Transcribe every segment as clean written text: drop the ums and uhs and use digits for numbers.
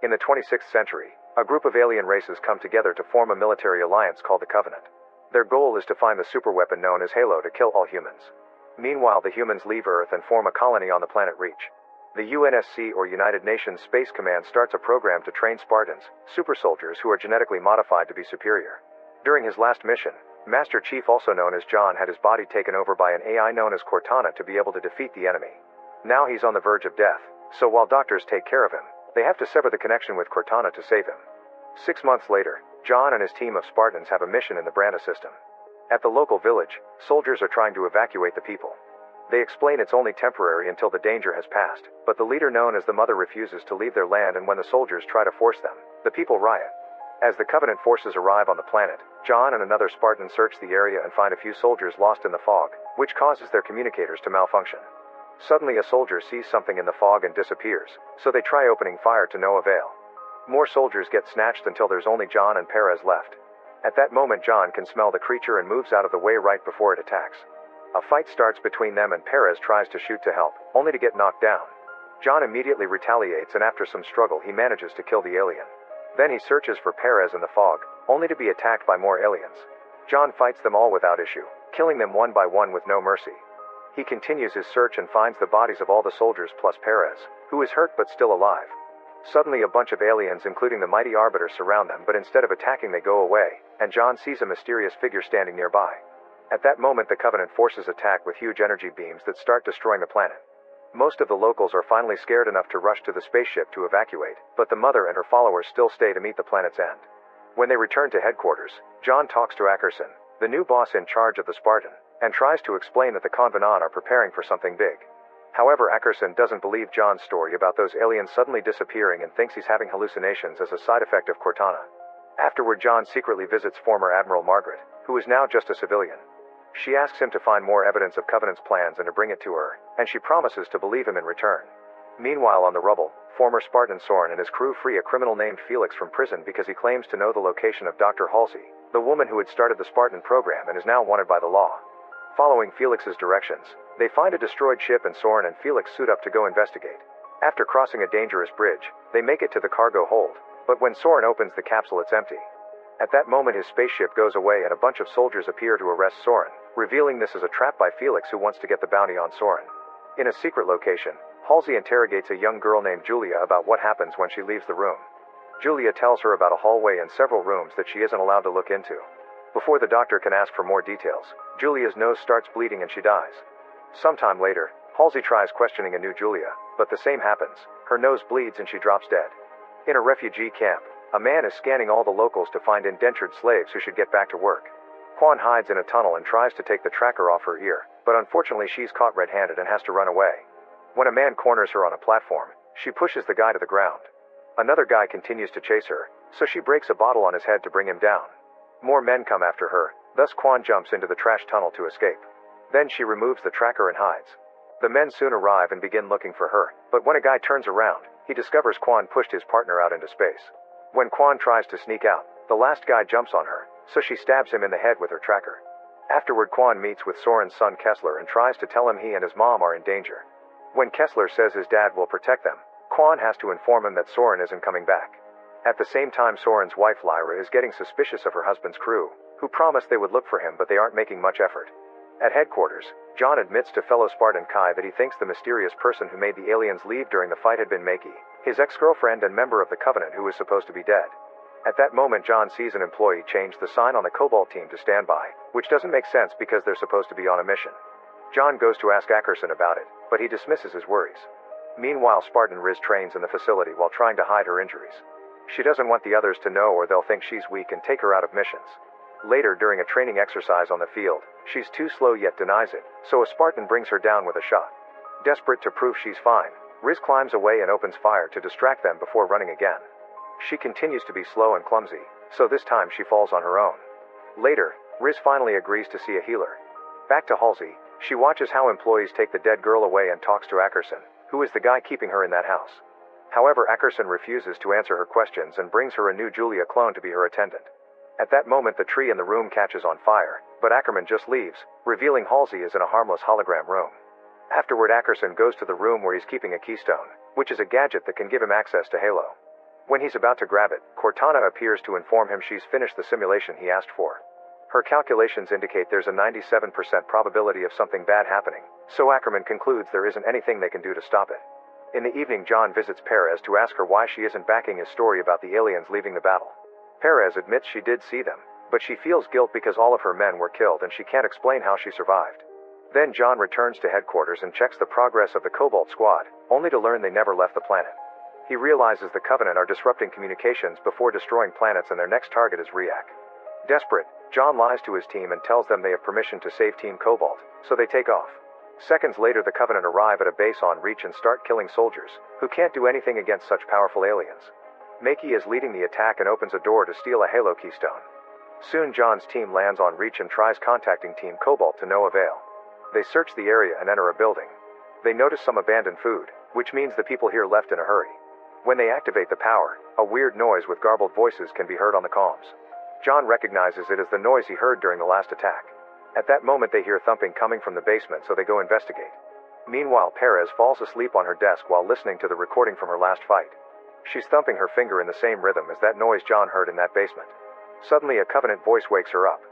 In the 26th century, a group of alien races come together to form a military alliance called the Covenant. Their goal is to find the superweapon known as Halo to kill all humans. Meanwhile, the humans leave Earth and form a colony on the planet Reach. The UNSC, or United Nations Space Command, starts a program to train Spartans, super soldiers who are genetically modified to be superior. During his last mission, Master Chief, also known as John, had his body taken over by an AI known as Cortana to be able to defeat the enemy. Now he's on the verge of death, so while doctors take care of him, they have to sever the connection with Cortana to save him. 6 months later, John and his team of Spartans have a mission in the Branda system. At the local village, soldiers are trying to evacuate the people. They explain it's only temporary until the danger has passed, but the leader, known as the Mother, refuses to leave their land, and when the soldiers try to force them, the people riot. As the Covenant forces arrive on the planet, John and another Spartan search the area and find a few soldiers lost in the fog, which causes their communicators to malfunction. Suddenly, a soldier sees something in the fog and disappears, so they try opening fire to no avail. More soldiers get snatched until there's only John and Perez left. At that moment, John can smell the creature and moves out of the way right before it attacks. A fight starts between them, and Perez tries to shoot to help, only to get knocked down. John immediately retaliates, and after some struggle he manages to kill the alien. Then he searches for Perez in the fog, only to be attacked by more aliens. John fights them all without issue, killing them one by one with no mercy. He continues his search and finds the bodies of all the soldiers plus Perez, who is hurt but still alive. Suddenly, a bunch of aliens, including the mighty Arbiter, surround them, but instead of attacking they go away, and John sees a mysterious figure standing nearby. At that moment, the Covenant forces attack with huge energy beams that start destroying the planet. Most of the locals are finally scared enough to rush to the spaceship to evacuate, but the Mother and her followers still stay to meet the planet's end. When they return to headquarters, John talks to Ackerson, the new boss in charge of the Spartan, and tries to explain that the Covenant are preparing for something big. However, Ackerson doesn't believe John's story about those aliens suddenly disappearing and thinks he's having hallucinations as a side effect of Cortana. Afterward, John secretly visits former Admiral Margaret, who is now just a civilian. She asks him to find more evidence of Covenant's plans and to bring it to her, and she promises to believe him in return. Meanwhile, on the rubble, former Spartan Soren and his crew free a criminal named Felix from prison because he claims to know the location of Dr. Halsey, the woman who had started the Spartan program and is now wanted by the law. Following Felix's directions, they find a destroyed ship, and Soren and Felix suit up to go investigate. After crossing a dangerous bridge, they make it to the cargo hold, but when Soren opens the capsule, it's empty. At that moment, his spaceship goes away and a bunch of soldiers appear to arrest Soren, revealing this is a trap by Felix, who wants to get the bounty on Soren. In a secret location, Halsey interrogates a young girl named Julia about what happens when she leaves the room. Julia tells her about a hallway and several rooms that she isn't allowed to look into. Before the doctor can ask for more details, Julia's nose starts bleeding and she dies. Sometime later, Halsey tries questioning a new Julia, but the same happens. Her nose bleeds and she drops dead. In a refugee camp, a man is scanning all the locals to find indentured slaves who should get back to work. Quan hides in a tunnel and tries to take the tracker off her ear, but unfortunately she's caught red-handed and has to run away. When a man corners her on a platform, she pushes the guy to the ground. Another guy continues to chase her, so she breaks a bottle on his head to bring him down. More men come after her, thus Quan jumps into the trash tunnel to escape. Then she removes the tracker and hides. The men soon arrive and begin looking for her, but when a guy turns around, he discovers Quan pushed his partner out into space. When Quan tries to sneak out, the last guy jumps on her, so she stabs him in the head with her tracker. Afterward, Quan meets with Soren's son Kessler and tries to tell him he and his mom are in danger. When Kessler says his dad will protect them, Quan has to inform him that Soren isn't coming back. At the same time, Soren's wife Lyra is getting suspicious of her husband's crew, who promised they would look for him, but they aren't making much effort. At headquarters, John admits to fellow Spartan Kai that he thinks the mysterious person who made the aliens leave during the fight had been Maki, his ex-girlfriend and member of the Covenant who was supposed to be dead. At that moment, John sees an employee change the sign on the Cobalt team to standby, which doesn't make sense because they're supposed to be on a mission. John goes to ask Ackerson about it, but he dismisses his worries. Meanwhile, Spartan Riz trains in the facility while trying to hide her injuries. She doesn't want the others to know or they'll think she's weak and take her out of missions. Later, during a training exercise on the field, she's too slow yet denies it, so a Spartan brings her down with a shot. Desperate to prove she's fine, Riz climbs away and opens fire to distract them before running again. She continues to be slow and clumsy, so this time she falls on her own. Later, Riz finally agrees to see a healer. Back to Halsey, she watches how employees take the dead girl away and talks to Ackerson, who is the guy keeping her in that house. However, Ackerson refuses to answer her questions and brings her a new Julia clone to be her attendant. At that moment, the tree in the room catches on fire, but Ackerman just leaves, revealing Halsey is in a harmless hologram room. Afterward, Ackerson goes to the room where he's keeping a keystone, which is a gadget that can give him access to Halo. When he's about to grab it, Cortana appears to inform him she's finished the simulation he asked for. Her calculations indicate there's a 97% probability of something bad happening, so Ackerman concludes there isn't anything they can do to stop it. In the evening, John visits Perez to ask her why she isn't backing his story about the aliens leaving the battle. Perez admits she did see them, but she feels guilt because all of her men were killed and she can't explain how she survived. Then John returns to headquarters and checks the progress of the Cobalt Squad, only to learn they never left the planet. He realizes the Covenant are disrupting communications before destroying planets and their next target is Riak. Desperate, John lies to his team and tells them they have permission to save Team Cobalt, so they take off. Seconds later, the Covenant arrive at a base on Reach and start killing soldiers, who can't do anything against such powerful aliens. Makey is leading the attack and opens a door to steal a Halo keystone. Soon John's team lands on Reach and tries contacting Team Cobalt to no avail. They search the area and enter a building. They notice some abandoned food, which means the people here left in a hurry. When they activate the power, a weird noise with garbled voices can be heard on the comms. John recognizes it as the noise he heard during the last attack. At that moment they hear thumping coming from the basement, so they go investigate. Meanwhile, Perez falls asleep on her desk while listening to the recording from her last fight. She's thumping her finger in the same rhythm as that noise John heard in that basement. Suddenly a Covenant voice wakes her up.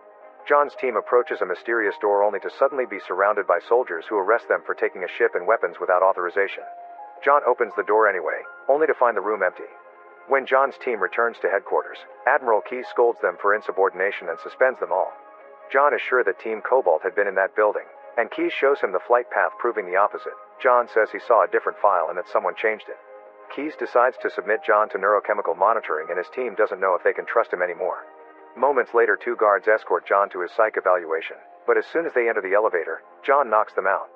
John's team approaches a mysterious door only to suddenly be surrounded by soldiers who arrest them for taking a ship and weapons without authorization. John opens the door anyway, only to find the room empty. When John's team returns to headquarters, Admiral Keyes scolds them for insubordination and suspends them all. John is sure that Team Cobalt had been in that building, and Keyes shows him the flight path proving the opposite. John says he saw a different file and that someone changed it. Keyes decides to submit John to neurochemical monitoring, and his team doesn't know if they can trust him anymore. Moments later, 2 guards escort John to his psych evaluation, but as soon as they enter the elevator, John knocks them out.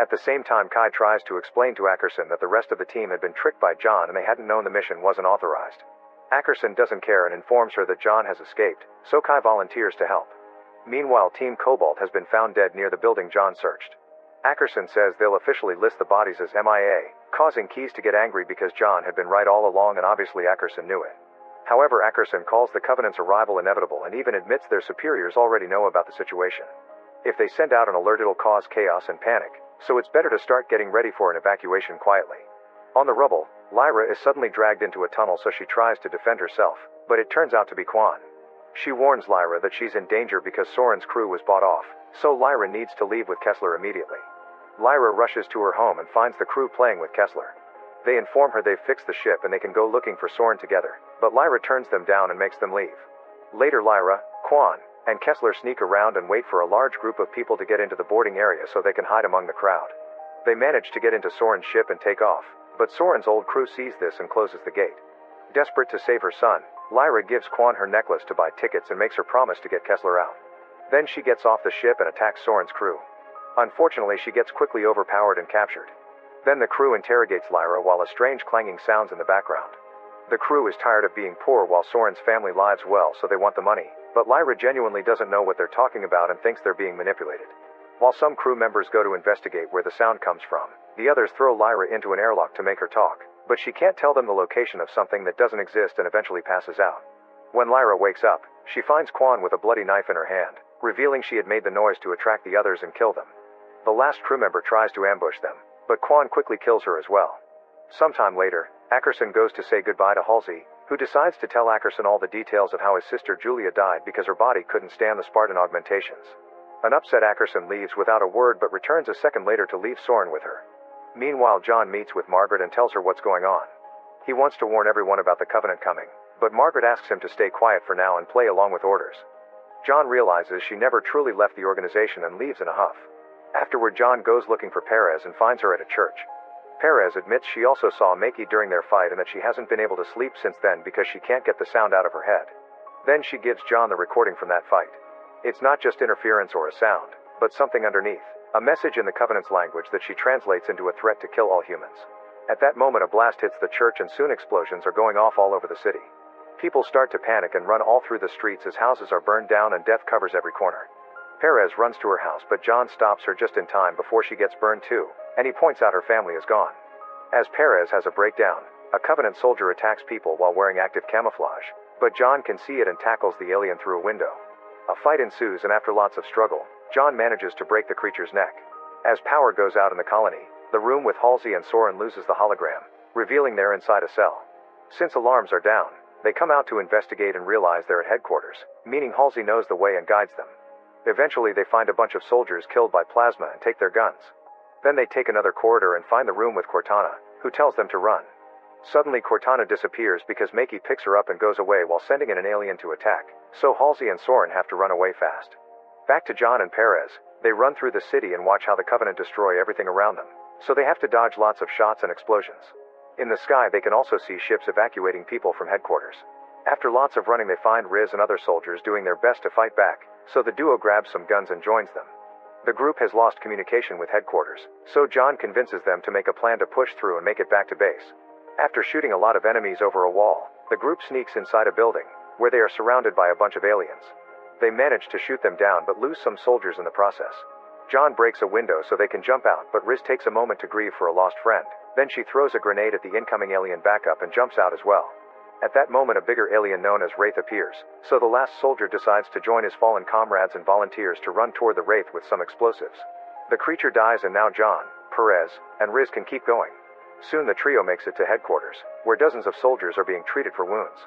At the same time, Kai tries to explain to Ackerson that the rest of the team had been tricked by John and they hadn't known the mission wasn't authorized. Ackerson doesn't care and informs her that John has escaped, so Kai volunteers to help. Meanwhile, Team Cobalt has been found dead near the building John searched. Ackerson says they'll officially list the bodies as MIA, causing Keyes to get angry because John had been right all along and obviously Ackerson knew it. However, Ackerson calls the Covenant's arrival inevitable and even admits their superiors already know about the situation. If they send out an alert, it'll cause chaos and panic, so it's better to start getting ready for an evacuation quietly. On the rubble, Lyra is suddenly dragged into a tunnel, so she tries to defend herself, but it turns out to be Quan. She warns Lyra that she's in danger because Soren's crew was bought off, so Lyra needs to leave with Kessler immediately. Lyra rushes to her home and finds the crew playing with Kessler. They inform her they've fixed the ship and they can go looking for Soren together, but Lyra turns them down and makes them leave. Later, Lyra, Quan, and Kessler sneak around and wait for a large group of people to get into the boarding area so they can hide among the crowd. They manage to get into Soren's ship and take off, but Soren's old crew sees this and closes the gate. Desperate to save her son, Lyra gives Quan her necklace to buy tickets and makes her promise to get Kessler out. Then she gets off the ship and attacks Soren's crew. Unfortunately, she gets quickly overpowered and captured. Then the crew interrogates Lyra while a strange clanging sounds in the background. The crew is tired of being poor while Soren's family lives well, so they want the money, but Lyra genuinely doesn't know what they're talking about and thinks they're being manipulated. While some crew members go to investigate where the sound comes from, the others throw Lyra into an airlock to make her talk, but she can't tell them the location of something that doesn't exist and eventually passes out. When Lyra wakes up, she finds Quan with a bloody knife in her hand, revealing she had made the noise to attract the others and kill them. The last crew member tries to ambush them, but Quan quickly kills her as well. Sometime later, Ackerson goes to say goodbye to Halsey, who decides to tell Ackerson all the details of how his sister Julia died because her body couldn't stand the Spartan augmentations. An upset Ackerson leaves without a word but returns a second later to leave Soren with her. Meanwhile, John meets with Margaret and tells her what's going on. He wants to warn everyone about the Covenant coming, but Margaret asks him to stay quiet for now and play along with orders. John realizes she never truly left the organization and leaves in a huff. Afterward, John goes looking for Perez and finds her at a church. Perez admits she also saw Makey during their fight and that she hasn't been able to sleep since then because she can't get the sound out of her head. Then she gives John the recording from that fight. It's not just interference or a sound, but something underneath, a message in the Covenant's language that she translates into a threat to kill all humans. At that moment, a blast hits the church and soon explosions are going off all over the city. People start to panic and run all through the streets as houses are burned down and death covers every corner. Perez runs to her house, but John stops her just in time before she gets burned too, and he points out her family is gone. As Perez has a breakdown, a Covenant soldier attacks people while wearing active camouflage, but John can see it and tackles the alien through a window. A fight ensues and after lots of struggle, John manages to break the creature's neck. As power goes out in the colony, the room with Halsey and Soren loses the hologram, revealing they're inside a cell. Since alarms are down, they come out to investigate and realize they're at headquarters, meaning Halsey knows the way and guides them. Eventually they find a bunch of soldiers killed by plasma and take their guns. Then they take another corridor and find the room with Cortana, who tells them to run. Suddenly Cortana disappears because Makey picks her up and goes away while sending in an alien to attack, so Halsey and Soren have to run away fast. Back to John and Perez, they run through the city and watch how the Covenant destroy everything around them, so they have to dodge lots of shots and explosions. In the sky they can also see ships evacuating people from headquarters. After lots of running they find Riz and other soldiers doing their best to fight back, so the duo grabs some guns and joins them. The group has lost communication with headquarters, so John convinces them to make a plan to push through and make it back to base. After shooting a lot of enemies over a wall, the group sneaks inside a building, where they are surrounded by a bunch of aliens. They manage to shoot them down but lose some soldiers in the process. John breaks a window so they can jump out, but Riz takes a moment to grieve for a lost friend. Then she throws a grenade at the incoming alien backup and jumps out as well. At that moment a bigger alien known as Wraith appears, so the last soldier decides to join his fallen comrades and volunteers to run toward the Wraith with some explosives. The creature dies and now John, Perez, and Riz can keep going. Soon the trio makes it to headquarters, where dozens of soldiers are being treated for wounds.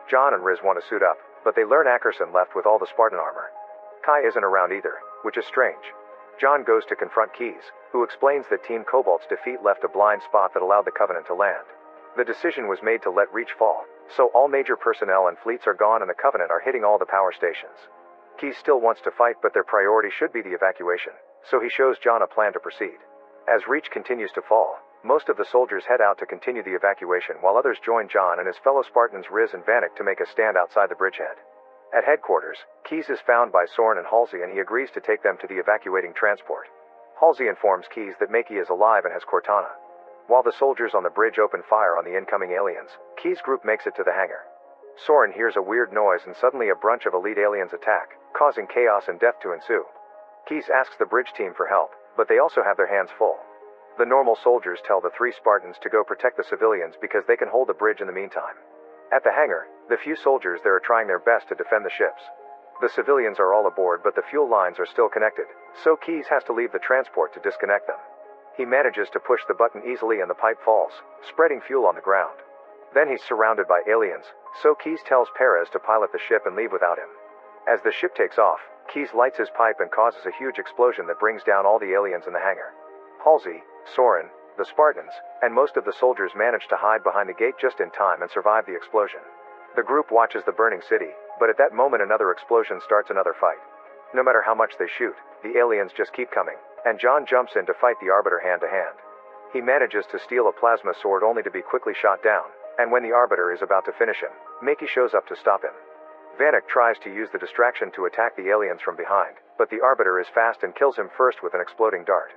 John and Riz want to suit up, but they learn Ackerson left with all the Spartan armor. Kai isn't around either, which is strange. John goes to confront Keyes, who explains that Team Cobalt's defeat left a blind spot that allowed the Covenant to land. The decision was made to let Reach fall, so all major personnel and fleets are gone and the Covenant are hitting all the power stations. Keyes still wants to fight, but their priority should be the evacuation, so he shows John a plan to proceed. As Reach continues to fall, most of the soldiers head out to continue the evacuation while others join John and his fellow Spartans Riz and Vanek to make a stand outside the bridgehead. At headquarters, Keyes is found by Soren and Halsey and he agrees to take them to the evacuating transport. Halsey informs Keyes that Makey is alive and has Cortana. While the soldiers on the bridge open fire on the incoming aliens, Keyes' group makes it to the hangar. Soren hears a weird noise and suddenly a bunch of elite aliens attack, causing chaos and death to ensue. Keyes asks the bridge team for help, but they also have their hands full. The normal soldiers tell the 3 Spartans to go protect the civilians because they can hold the bridge in the meantime. At the hangar, the few soldiers there are trying their best to defend the ships. The civilians are all aboard but the fuel lines are still connected, so Keyes has to leave the transport to disconnect them. He manages to push the button easily and the pipe falls, spreading fuel on the ground. Then he's surrounded by aliens, so Keyes tells Perez to pilot the ship and leave without him. As the ship takes off, Keyes lights his pipe and causes a huge explosion that brings down all the aliens in the hangar. Halsey, Soren, the Spartans, and most of the soldiers manage to hide behind the gate just in time and survive the explosion. The group watches the burning city, but at that moment another explosion starts another fight. No matter how much they shoot, the aliens just keep coming, and John jumps in to fight the Arbiter hand to hand. He manages to steal a plasma sword only to be quickly shot down, and when the Arbiter is about to finish him, Makey shows up to stop him. Vanek tries to use the distraction to attack the aliens from behind, but the Arbiter is fast and kills him first with an exploding dart.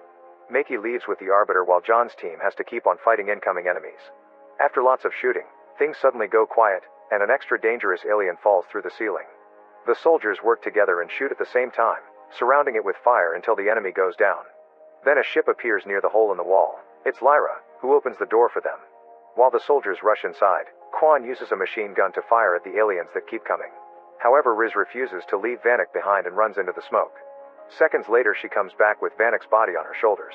Makey leaves with the Arbiter while John's team has to keep on fighting incoming enemies. After lots of shooting, things suddenly go quiet, and an extra dangerous alien falls through the ceiling. The soldiers work together and shoot at the same time, surrounding it with fire until the enemy goes down. Then a ship appears near the hole in the wall. It's Lyra, who opens the door for them. While the soldiers rush inside, Quan uses a machine gun to fire at the aliens that keep coming. However, Riz refuses to leave Vanek behind and runs into the smoke. Seconds later she comes back with Vanek's body on her shoulders.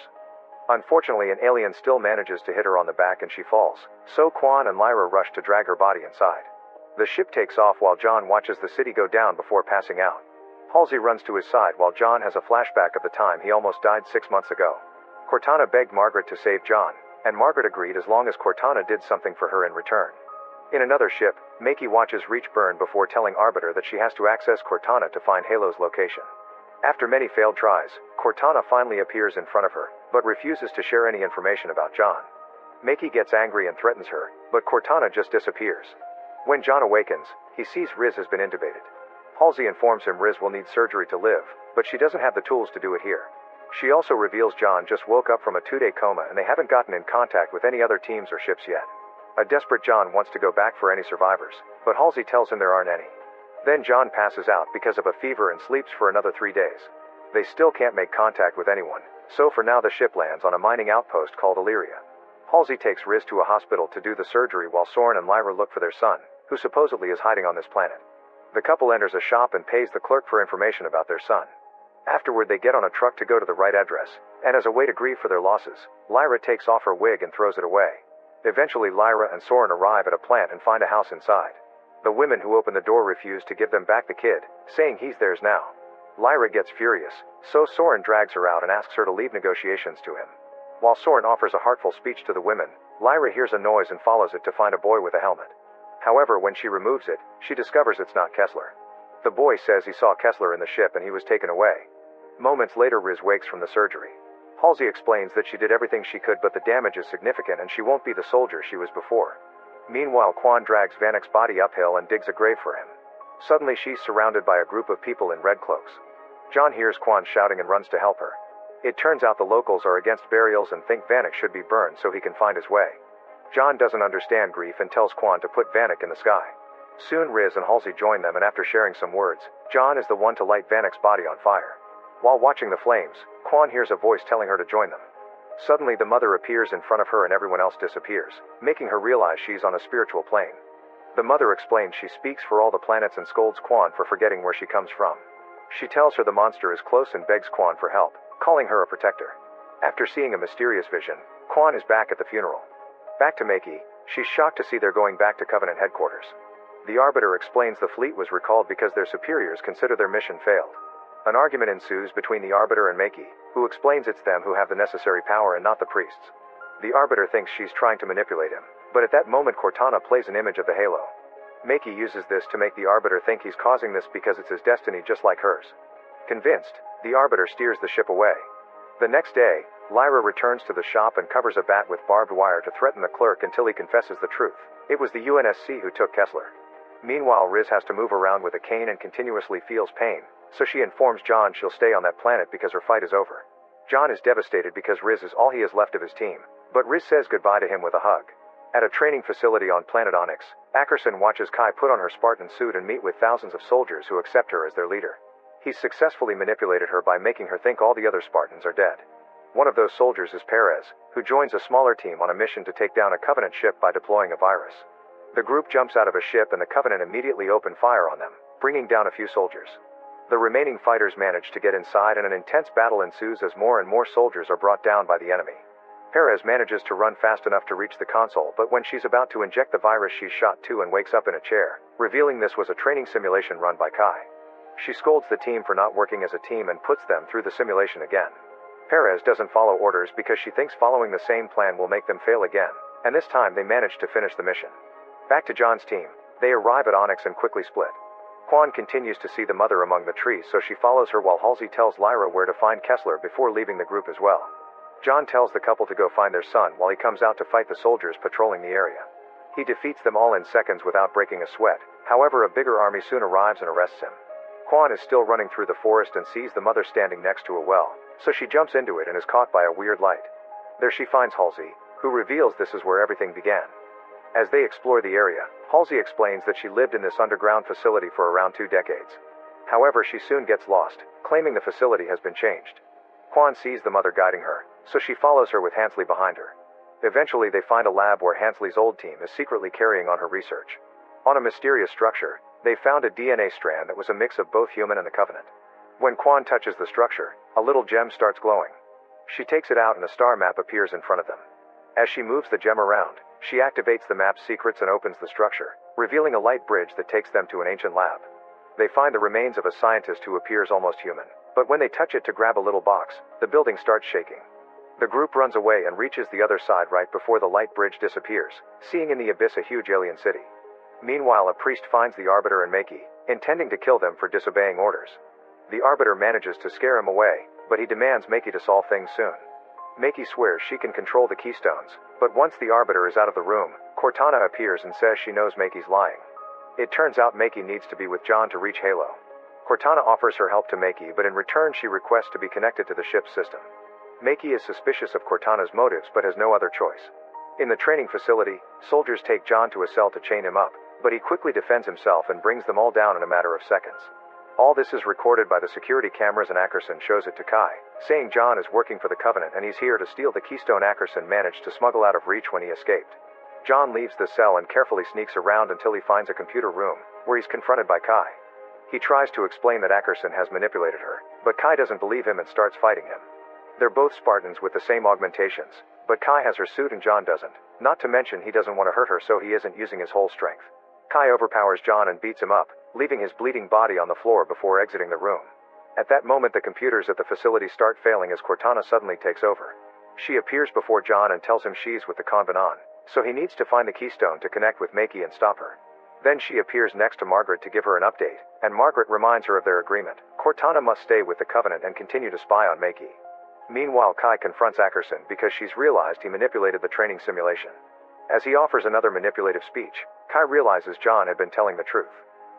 Unfortunately, an alien still manages to hit her on the back and she falls, so Quan and Lyra rush to drag her body inside. The ship takes off while John watches the city go down before passing out. Halsey runs to his side while John has a flashback of the time he almost died 6 months ago. Cortana begged Margaret to save John, and Margaret agreed as long as Cortana did something for her in return. In another ship, Makey watches Reach burn before telling Arbiter that she has to access Cortana to find Halo's location. After many failed tries, Cortana finally appears in front of her, but refuses to share any information about John. Makey gets angry and threatens her, but Cortana just disappears. When John awakens, he sees Riz has been intubated. Halsey informs him Riz will need surgery to live, but she doesn't have the tools to do it here. She also reveals John just woke up from a 2-day coma and they haven't gotten in contact with any other teams or ships yet. A desperate John wants to go back for any survivors, but Halsey tells him there aren't any. Then John passes out because of a fever and sleeps for another 3 days. They still can't make contact with anyone, so for now the ship lands on a mining outpost called Illyria. Halsey takes Riz to a hospital to do the surgery while Soren and Lyra look for their son, who supposedly is hiding on this planet. The couple enters a shop and pays the clerk for information about their son. Afterward they get on a truck to go to the right address, and as a way to grieve for their losses, Lyra takes off her wig and throws it away. Eventually Lyra and Soren arrive at a plant and find a house inside. The women who open the door refuse to give them back the kid, saying he's theirs now. Lyra gets furious, so Soren drags her out and asks her to leave negotiations to him. While Soren offers a heartful speech to the women, Lyra hears a noise and follows it to find a boy with a helmet. However, when she removes it, she discovers it's not Kessler. The boy says he saw Kessler in the ship and he was taken away. Moments later, Riz wakes from the surgery. Halsey explains that she did everything she could, but the damage is significant and she won't be the soldier she was before. Meanwhile, Quan drags Vanek's body uphill and digs a grave for him. Suddenly she's surrounded by a group of people in red cloaks. John hears Quan shouting and runs to help her. It turns out the locals are against burials and think Vanek should be burned so he can find his way. John doesn't understand grief and tells Quan to put Vanek in the sky. Soon Riz and Halsey join them, and after sharing some words, John is the one to light Vanek's body on fire. While watching the flames, Quan hears a voice telling her to join them. Suddenly the mother appears in front of her and everyone else disappears, making her realize she's on a spiritual plane. The mother explains she speaks for all the planets and scolds Quan for forgetting where she comes from. She tells her the monster is close and begs Quan for help, calling her a protector. After seeing a mysterious vision, Quan is back at the funeral. Back to Makey, she's shocked to see they're going back to Covenant headquarters. The Arbiter explains the fleet was recalled because their superiors consider their mission failed. An argument ensues between the Arbiter and Makey, who explains it's them who have the necessary power and not the priests. The Arbiter thinks she's trying to manipulate him, but at that moment Cortana plays an image of the halo. Makey uses this to make the Arbiter think he's causing this because it's his destiny just like hers. Convinced, the Arbiter steers the ship away. The next day, Lyra returns to the shop and covers a bat with barbed wire to threaten the clerk until he confesses the truth. It was the UNSC who took Kessler. Meanwhile, Riz has to move around with a cane and continuously feels pain, so she informs John she'll stay on that planet because her fight is over. John is devastated because Riz is all he has left of his team, but Riz says goodbye to him with a hug. At a training facility on planet Onyx, Ackerson watches Kai put on her Spartan suit and meet with thousands of soldiers who accept her as their leader. He's successfully manipulated her by making her think all the other Spartans are dead. One of those soldiers is Perez, who joins a smaller team on a mission to take down a Covenant ship by deploying a virus. The group jumps out of a ship and the Covenant immediately open fire on them, bringing down a few soldiers. The remaining fighters manage to get inside and an intense battle ensues as more and more soldiers are brought down by the enemy. Perez manages to run fast enough to reach the console, but when she's about to inject the virus she's shot too and wakes up in a chair, revealing this was a training simulation run by Kai. She scolds the team for not working as a team and puts them through the simulation again. Perez doesn't follow orders because she thinks following the same plan will make them fail again, and this time they manage to finish the mission. Back to John's team, they arrive at Onyx and quickly split. Quan continues to see the mother among the trees, so she follows her while Halsey tells Lyra where to find Kessler before leaving the group as well. John tells the couple to go find their son while he comes out to fight the soldiers patrolling the area. He defeats them all in seconds without breaking a sweat. However, a bigger army soon arrives and arrests him. Quan is still running through the forest and sees the mother standing next to a well, so she jumps into it and is caught by a weird light. There she finds Halsey, who reveals this is where everything began. As they explore the area, Halsey explains that she lived in this underground facility for around 2 decades. However, she soon gets lost, claiming the facility has been changed. Quan sees the mother guiding her, so she follows her with Hansley behind her. Eventually they find a lab where Hansley's old team is secretly carrying on her research. On a mysterious structure, they found a DNA strand that was a mix of both human and the Covenant. When Quan touches the structure, a little gem starts glowing. She takes it out and a star map appears in front of them. As she moves the gem around, she activates the map's secrets and opens the structure, revealing a light bridge that takes them to an ancient lab. They find the remains of a scientist who appears almost human, but when they touch it to grab a little box, the building starts shaking. The group runs away and reaches the other side right before the light bridge disappears, seeing in the abyss a huge alien city. Meanwhile, a priest finds the Arbiter and Makey, intending to kill them for disobeying orders. The Arbiter manages to scare him away, but he demands Makey to solve things soon. Makey swears she can control the keystones, but once the Arbiter is out of the room, Cortana appears and says she knows Makey's lying. It turns out Makey needs to be with John to reach Halo. Cortana offers her help to Makey, but in return she requests to be connected to the ship's system. Makey is suspicious of Cortana's motives but has no other choice. In the training facility, soldiers take John to a cell to chain him up, but he quickly defends himself and brings them all down in a matter of seconds. All this is recorded by the security cameras and Ackerson shows it to Kai, saying John is working for the Covenant and he's here to steal the keystone Ackerson managed to smuggle out of reach when he escaped. John leaves the cell and carefully sneaks around until he finds a computer room, where he's confronted by Kai. He tries to explain that Ackerson has manipulated her, but Kai doesn't believe him and starts fighting him. They're both Spartans with the same augmentations, But Kai has her suit and John doesn't. Not to mention he doesn't want to hurt her, so he isn't using his whole strength. Kai overpowers John and beats him up, leaving his bleeding body on the floor before exiting the room. At that moment, the computers at the facility start failing as Cortana suddenly takes over. She appears before John and tells him she's with the Convenant, so he needs to find the keystone to connect with Makey and stop her. Then she appears next to Margaret to give her an update, and Margaret reminds her of their agreement. Cortana must stay with the Covenant and continue to spy on Makey. Meanwhile, Kai confronts Ackerson because she's realized he manipulated the training simulation. As he offers another manipulative speech, Kai realizes John had been telling the truth.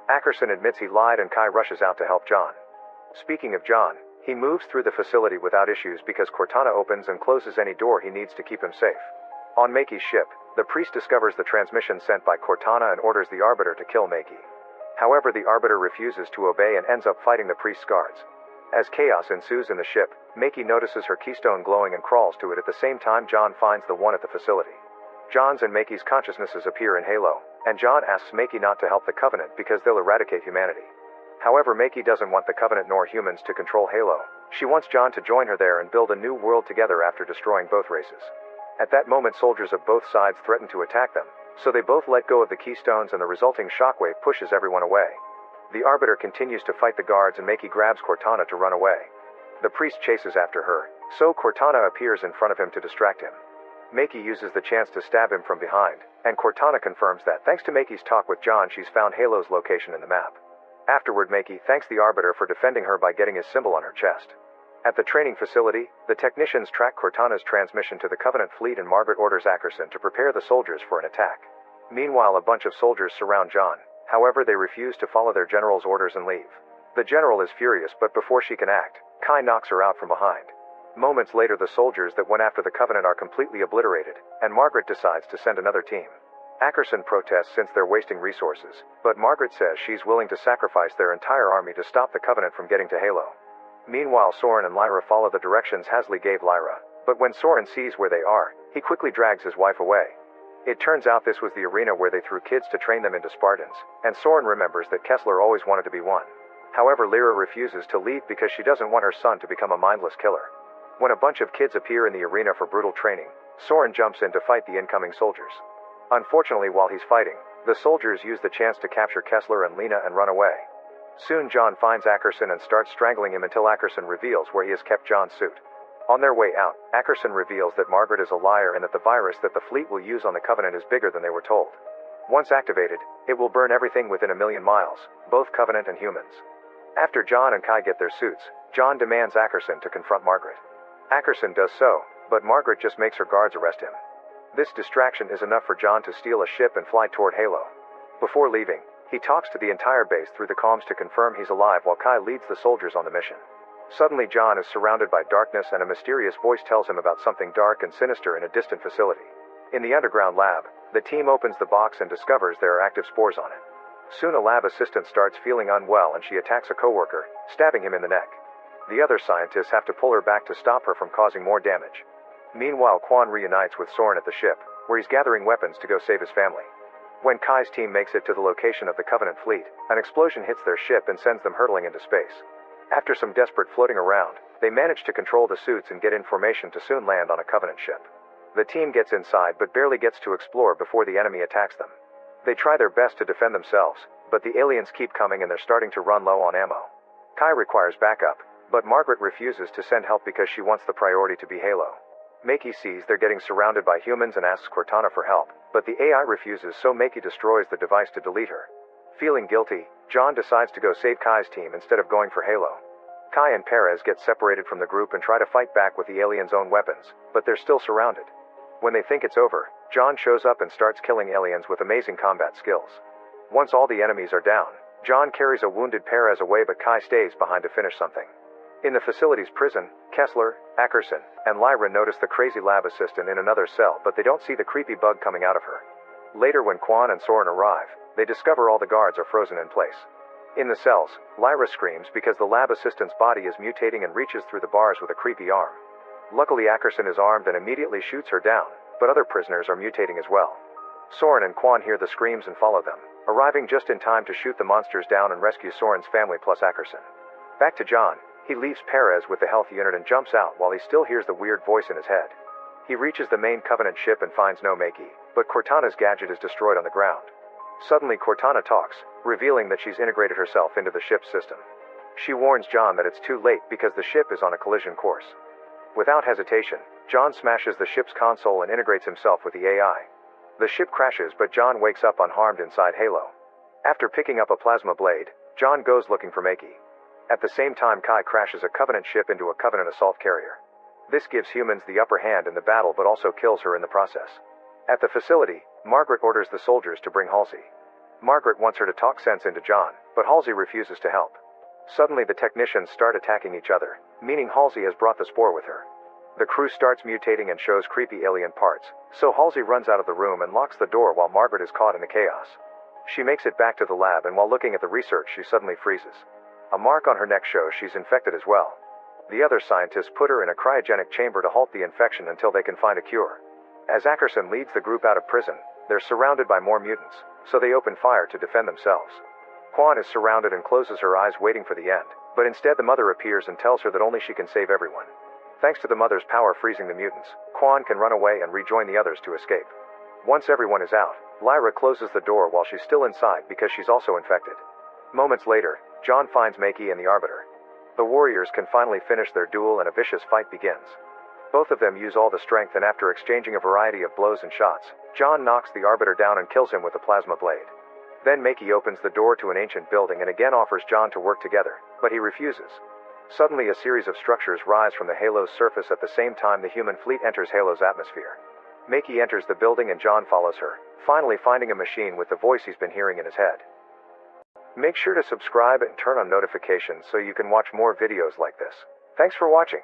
Ackerson admits he lied and Kai rushes out to help John. Speaking of John, he moves through the facility without issues because Cortana opens and closes any door he needs to keep him safe. On Makey's ship, the priest discovers the transmission sent by Cortana and orders the Arbiter to kill Makey. However, the Arbiter refuses to obey and ends up fighting the priest's guards. As chaos ensues in the ship, Makey notices her keystone glowing and crawls to it. At the same time, John finds the one at the facility. John's and Makey's consciousnesses appear in Halo, and John asks Makey not to help the Covenant because they'll eradicate humanity. However, Makey doesn't want the Covenant nor humans to control Halo. She wants John to join her there and build a new world together after destroying both races. At that moment, soldiers of both sides threaten to attack them, so they both let go of the keystones and the resulting shockwave pushes everyone away. The Arbiter continues to fight the guards and Makey grabs Cortana to run away. The priest chases after her, so Cortana appears in front of him to distract him. Makey uses the chance to stab him from behind, and Cortana confirms that thanks to Makey's talk with John, she's found Halo's location in the map. Afterward, Makey thanks the Arbiter for defending her by getting his symbol on her chest. At the training facility, the technicians track Cortana's transmission to the Covenant fleet and Margaret orders Ackerson to prepare the soldiers for an attack. Meanwhile, a bunch of soldiers surround John. However, they refuse to follow their general's orders and leave. The general is furious, but before she can act, Kai knocks her out from behind. Moments later, the soldiers that went after the Covenant are completely obliterated, and Margaret decides to send another team. Ackerson protests since they're wasting resources, but Margaret says she's willing to sacrifice their entire army to stop the Covenant from getting to Halo. Meanwhile, Soren and Lyra follow the directions Hasley gave Lyra, but when Soren sees where they are, he quickly drags his wife away. It turns out this was the arena where they threw kids to train them into Spartans, and Soren remembers that Kessler always wanted to be one. However, Lyra refuses to leave because she doesn't want her son to become a mindless killer. When a bunch of kids appear in the arena for brutal training, Soren jumps in to fight the incoming soldiers. Unfortunately, while he's fighting, the soldiers use the chance to capture Kessler and Lena and run away. Soon John finds Ackerson and starts strangling him until Ackerson reveals where he has kept John's suit. On their way out, Ackerson reveals that Margaret is a liar and that the virus that the fleet will use on the Covenant is bigger than they were told. Once activated, it will burn everything within 1,000,000 miles, both Covenant and humans. After John and Kai get their suits, John demands Ackerson to confront Margaret. Ackerson does so, but Margaret just makes her guards arrest him. This distraction is enough for John to steal a ship and fly toward Halo. Before leaving, he talks to the entire base through the comms to confirm he's alive while Kai leads the soldiers on the mission. Suddenly, John is surrounded by darkness and a mysterious voice tells him about something dark and sinister in a distant facility. In the underground lab, the team opens the box and discovers there are active spores on it. Soon a lab assistant starts feeling unwell and she attacks a coworker, stabbing him in the neck. The other scientists have to pull her back to stop her from causing more damage. Meanwhile, Quan reunites with Soren at the ship, where he's gathering weapons to go save his family. When Kai's team makes it to the location of the Covenant fleet, an explosion hits their ship and sends them hurtling into space. After some desperate floating around, they manage to control the suits and get in formation to soon land on a Covenant ship. The team gets inside but barely gets to explore before the enemy attacks them. They try their best to defend themselves, but the aliens keep coming and they're starting to run low on ammo. Kai requires backup, but Margaret refuses to send help because she wants the priority to be Halo. Makey sees they're getting surrounded by humans and asks Cortana for help, but the AI refuses, so Makey destroys the device to delete her. Feeling guilty, John decides to go save Kai's team instead of going for Halo. Kai and Perez get separated from the group and try to fight back with the aliens' own weapons, but they're still surrounded. When they think it's over, John shows up and starts killing aliens with amazing combat skills. Once all the enemies are down, John carries a wounded Perez away, but Kai stays behind to finish something. In the facility's prison, Kessler, Ackerson, and Lyra notice the crazy lab assistant in another cell, but they don't see the creepy bug coming out of her. Later, when Quan and Soren arrive, they discover all the guards are frozen in place. In the cells, Lyra screams because the lab assistant's body is mutating and reaches through the bars with a creepy arm. Luckily, Ackerson is armed and immediately shoots her down, but other prisoners are mutating as well. Soren and Quan hear the screams and follow them, arriving just in time to shoot the monsters down and rescue Soren's family plus Ackerson. Back to John. He leaves Perez with the health unit and jumps out while he still hears the weird voice in his head. He reaches the main Covenant ship and finds no Makey, but Cortana's gadget is destroyed on the ground. Suddenly Cortana talks, revealing that she's integrated herself into the ship's system. She warns John that it's too late because the ship is on a collision course. Without hesitation, John smashes the ship's console and integrates himself with the AI. The ship crashes, but John wakes up unharmed inside Halo. After picking up a plasma blade, John goes looking for Makey. At the same time, Kai crashes a Covenant ship into a Covenant assault carrier. This gives humans the upper hand in the battle but also kills her in the process. At the facility, Margaret orders the soldiers to bring Halsey. Margaret wants her to talk sense into John, but Halsey refuses to help. Suddenly the technicians start attacking each other, meaning Halsey has brought the spore with her. The crew starts mutating and shows creepy alien parts, so Halsey runs out of the room and locks the door while Margaret is caught in the chaos. She makes it back to the lab, and while looking at the research she suddenly freezes. A mark on her neck shows she's infected as well. The other scientists put her in a cryogenic chamber to halt the infection until they can find a cure. As Ackerson leads the group out of prison, they're surrounded by more mutants, so they open fire to defend themselves. Quan is surrounded and closes her eyes waiting for the end, but instead the mother appears and tells her that only she can save everyone. Thanks to the mother's power freezing the mutants, Quan can run away and rejoin the others to escape. Once everyone is out, Lyra closes the door while she's still inside because she's also infected. Moments later, John finds Makey and the Arbiter. The warriors can finally finish their duel and a vicious fight begins. Both of them use all the strength, and after exchanging a variety of blows and shots, John knocks the Arbiter down and kills him with a plasma blade. Then Makey opens the door to an ancient building and again offers John to work together, but he refuses. Suddenly a series of structures rise from the Halo's surface at the same time the human fleet enters Halo's atmosphere. Makey enters the building and John follows her, finally finding a machine with the voice he's been hearing in his head. Make sure to subscribe and turn on notifications so you can watch more videos like this. Thanks for watching.